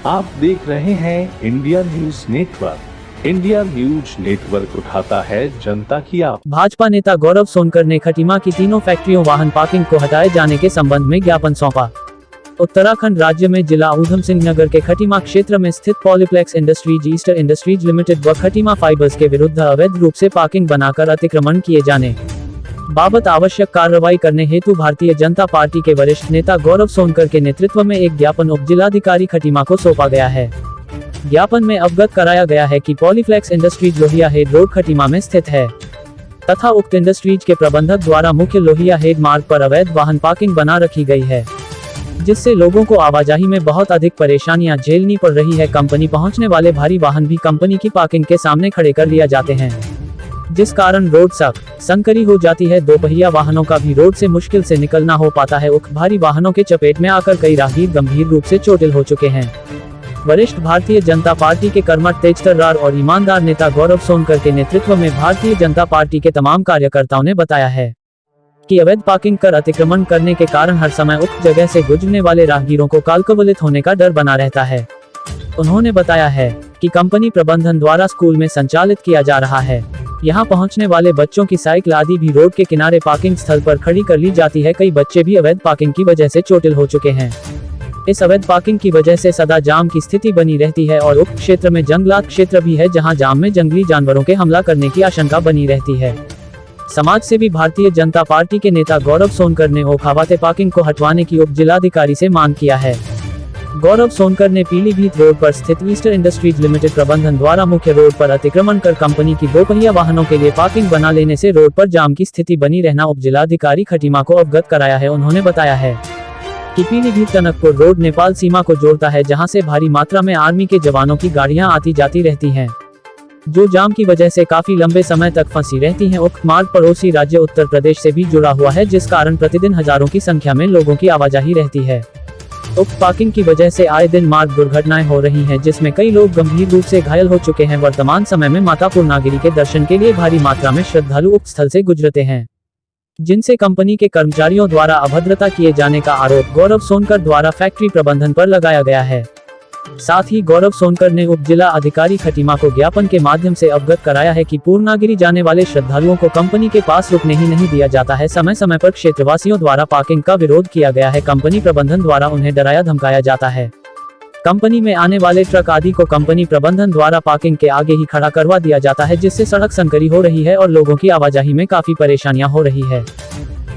आप देख रहे हैं India news network. India news network उठाता है जनता की आवाज़। भाजपा नेता गौरव सोनकर ने खटीमा की तीनों फैक्ट्रियों वाहन पार्किंग को हटाए जाने के संबंध में ज्ञापन सौंपा। उत्तराखंड राज्य में जिला ऊधम सिंह नगर के खटीमा क्षेत्र में स्थित Polyplex industries Easter industries limited व खटीमा फाइबर्स के विरुद्ध अवैध रूप से पार्किंग बनाकर अतिक्रमण किए जाने बाबत आवश्यक कार्रवाई करने हेतु भारतीय जनता पार्टी के वरिष्ठ नेता गौरव सोनकर के नेतृत्व में एक ज्ञापन उप जिलाधिकारी खटीमा को सौंपा गया है। ज्ञापन में अवगत कराया गया है कि Polyplex industries Lohia head road Khatima में स्थित है तथा उक्त इंडस्ट्रीज के प्रबंधक द्वारा मुख्य लोहिया हेड मार्ग पर अवैध वाहन पार्किंग बना रखी गई है, जिससे लोगों को आवाजाही में बहुत अधिक परेशानियां झेलनी पड़ रही है। कंपनी पहुंचने वाले भारी वाहन भी कंपनी की पार्किंग के सामने खड़े कर लिया जाते हैं, जिस कारण रोड संकरी हो जाती है। दोपहिया वाहनों का भी रोड से मुश्किल से निकलना हो पाता है। उक्त भारी वाहनों के चपेट में आकर कई राहगीर गंभीर रूप से चोटिल हो चुके हैं। वरिष्ठ भारतीय जनता पार्टी के कर्मठ तेजतर्रार और ईमानदार नेता गौरव सोनकर के नेतृत्व में भारतीय जनता पार्टी के तमाम कार्यकर्ताओं ने बताया है कि अवैध पार्किंग कर अतिक्रमण करने के कारण हर समय उक्त जगह से गुजरने वाले राहगीरों को कालकवलित होने का डर बना रहता है। उन्होंने बताया है कि कंपनी प्रबंधन द्वारा स्कूल में संचालित किया जा रहा है। यहां पहुंचने वाले बच्चों की साइकिल आदि भी रोड के किनारे पार्किंग स्थल पर खड़ी कर ली जाती है। कई बच्चे भी अवैध पार्किंग की वजह से चोटिल हो चुके हैं। इस अवैध पार्किंग की वजह से सदा जाम की स्थिति बनी रहती है और उक्त क्षेत्र में जंगलात क्षेत्र भी है, जहां जाम में जंगली जानवरों के हमला करने की आशंका बनी रहती है। समाज से भी भारतीय जनता पार्टी के नेता गौरव सोनकर ने ओखावाते पार्किंग को हटवाने की उप जिलाधिकारी से मांग किया है। गौरव सोनकर ने पीलीभीत रोड पर स्थित ईस्टर इंडस्ट्रीज लिमिटेड प्रबंधन द्वारा मुख्य रोड पर अतिक्रमण कर कंपनी की दोपहिया वाहनों के लिए पार्किंग बना लेने से रोड पर जाम की स्थिति बनी रहना उप जिलाधिकारी खटीमा को अवगत कराया है। उन्होंने बताया है कि पीलीभीत टनकपुर रोड नेपाल सीमा को जोड़ता है, जहां से भारी मात्रा में आर्मी के जवानों की गाड़ियां आती जाती रहती हैं, जो जाम की वजह से काफी लंबे समय तक फंसी रहती हैं। उक्त मार्ग पड़ोसी राज्य उत्तर प्रदेश से भी जुड़ा हुआ है, जिस कारण प्रतिदिन हजारों की संख्या में लोगों की आवाजाही रहती है। उक्त पार्किंग की वजह से आए दिन मार्ग दुर्घटनाएं हो रही हैं, जिसमें कई लोग गंभीर रूप से घायल हो चुके हैं। वर्तमान समय में माता पूर्णागिरी के दर्शन के लिए भारी मात्रा में श्रद्धालु उक्त स्थल से गुजरते हैं, जिनसे कंपनी के कर्मचारियों द्वारा अभद्रता किए जाने का आरोप गौरव सोनकर द्वारा फैक्ट्री प्रबंधन पर लगाया गया है। साथ ही गौरव सोनकर ने उप जिला अधिकारी खटीमा को ज्ञापन के माध्यम से अवगत कराया है कि पूर्णागिरी जाने वाले श्रद्धालुओं को कंपनी के पास रुकने ही नहीं दिया जाता है। समय समय पर क्षेत्रवासियों द्वारा पार्किंग का विरोध किया गया है। कंपनी प्रबंधन द्वारा उन्हें डराया धमकाया जाता है। कंपनी में आने वाले ट्रक आदि को कंपनी प्रबंधन द्वारा पार्किंग के आगे ही खड़ा करवा दिया जाता है, जिससे सड़क संकरी हो रही है और लोगों की आवाजाही में काफी परेशानियां हो रही है।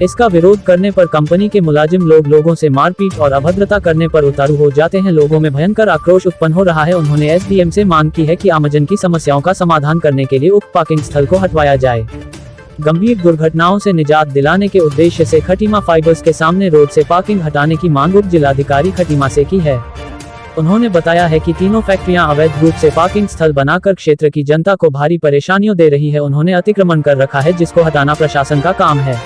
इसका विरोध करने पर कंपनी के मुलाजिम लोग लोगों से मारपीट और अभद्रता करने पर उतारू हो जाते हैं। लोगों में भयंकर आक्रोश उत्पन्न हो रहा है। उन्होंने एसडीएम से मांग की है कि आमजन की समस्याओं का समाधान करने के लिए उक्त पार्किंग स्थल को हटवाया जाए। गंभीर दुर्घटनाओं से निजात दिलाने के उद्देश्य से खटीमा फाइबर्स के सामने रोड से पार्किंग हटाने की मांग उप जिलाधिकारी खटीमा से की है। उन्होंने बताया है कि तीनों फैक्ट्रियां अवैध रूप से पार्किंग स्थल बनाकर क्षेत्र की जनता को भारी परेशानियों दे रही है। उन्होंने अतिक्रमण कर रखा है, जिसको हटाना प्रशासन का काम है।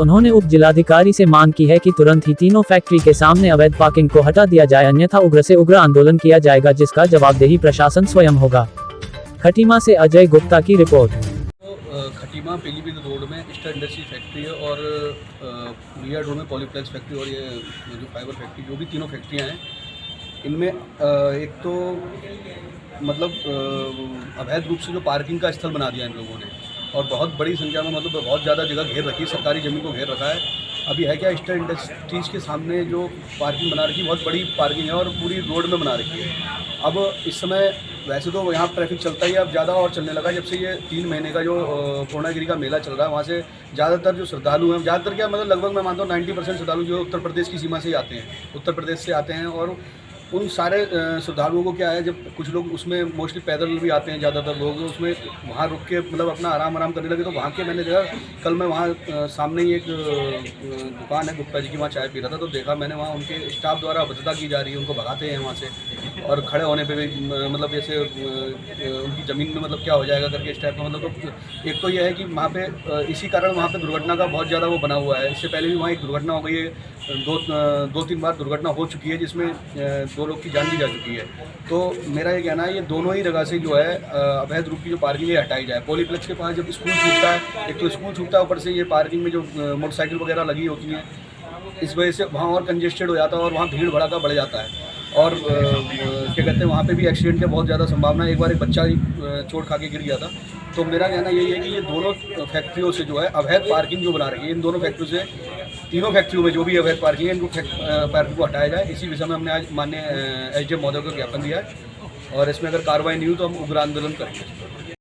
उन्होंने उप जिलाधिकारी से मांग की है कि तुरंत ही तीनों फैक्ट्री के सामने अवैध पार्किंग को हटा दिया जाए, अन्यथा उग्र से उग्र आंदोलन किया जाएगा, जिसका जवाबदेही प्रशासन स्वयं होगा। खटीमा से अजय गुप्ता की रिपोर्ट। खटीमा पीलीभीत रोड में ईस्टर इंडस्ट्री फैक्ट्री है और लोहिया रोड में पॉलीप्लेक्स फैक्ट्री और ये जो फाइबर फैक्ट्री, जो भी तीनों फैक्ट्रियाँ हैं, इनमें एक तो मतलब अवैध रूप से जो पार्किंग का स्थल बना दिया इन लोगों ने, और बहुत बड़ी संख्या में मतलब बहुत ज़्यादा जगह घेर रखी है, सरकारी ज़मीन को घेर रखा है। अभी है क्या, ईस्टर इंडस्ट्रीज़ के सामने जो पार्किंग बना रखी है, बहुत बड़ी पार्किंग है और पूरी रोड में बना रखी है। अब इस समय वैसे तो यहाँ ट्रैफिक चलता ही है, अब ज़्यादा और चलने लगा जब से ये 3 महीने का जो पूर्णागिरी का मेला चल रहा है। वहाँ से ज़्यादातर जो श्रद्धालु हैं, ज़्यादातर क्या मतलब लगभग मैं मानता हूँ 90% श्रद्धालु जो उत्तर प्रदेश की सीमा से ही आते हैं, उत्तर प्रदेश से आते हैं। और उन सारे श्रद्धालुओं को क्या है, जब कुछ लोग उसमें मोस्टली पैदल भी आते हैं, ज़्यादातर लोग उसमें वहाँ रुक के मतलब अपना आराम करने लगे। तो वहाँ के मैंने देखा, कल मैं वहाँ सामने ही एक दुकान है गुप्ता जी की, वहाँ चाय पी रहा था, तो देखा मैंने वहाँ उनके स्टाफ द्वारा अभद्रता की जा रही है, उनको भगाते हैं वहाँ से, और खड़े होने पे भी मतलब ऐसे उनकी ज़मीन में मतलब क्या हो जाएगा करके इस टाइप का। मतलब तो एक तो यह है कि वहाँ पे इसी कारण वहाँ पे दुर्घटना का बहुत ज़्यादा वो बना हुआ है। इससे पहले भी वहाँ एक दुर्घटना हो गई है, 2-3 बार दुर्घटना हो चुकी है, जिसमें 2 लोग की जान भी जा चुकी है। तो मेरा ये कहना है, ये दोनों ही जगह से जो है अवैध रूप की जो पार्किंग है हटाई जाए। पॉलीप्लेक्स के पास जब स्कूल छूटता है, एक तो स्कूल छूटता है, ऊपर से ये पार्किंग में जो मोटरसाइकिल वगैरह लगी होती हैं, इस वजह से वहाँ और कंजेस्टेड हो जाता है और वहाँ भीड़ भड़ाका बढ़ जाता है। और क्या कहते हैं वहाँ पे भी एक्सीडेंट की बहुत ज़्यादा संभावना है। एक बार एक बच्चा चोट खा के गिर गया था। तो मेरा कहना यही है कि ये दोनों फैक्ट्रियों से जो है अवैध पार्किंग जो बना रही है, इन दोनों फैक्ट्रियों से, तीनों फैक्ट्रियों में जो भी अवैध पार्किंग है, इनको पार्किंग को हटाया जाए। इसी विषय में हमने आज माननीय एसडीएम महोदय को ज्ञापन दिया है और इसमें अगर कार्रवाई नहीं हुई तो हम उग्र आंदोलन करेंगे।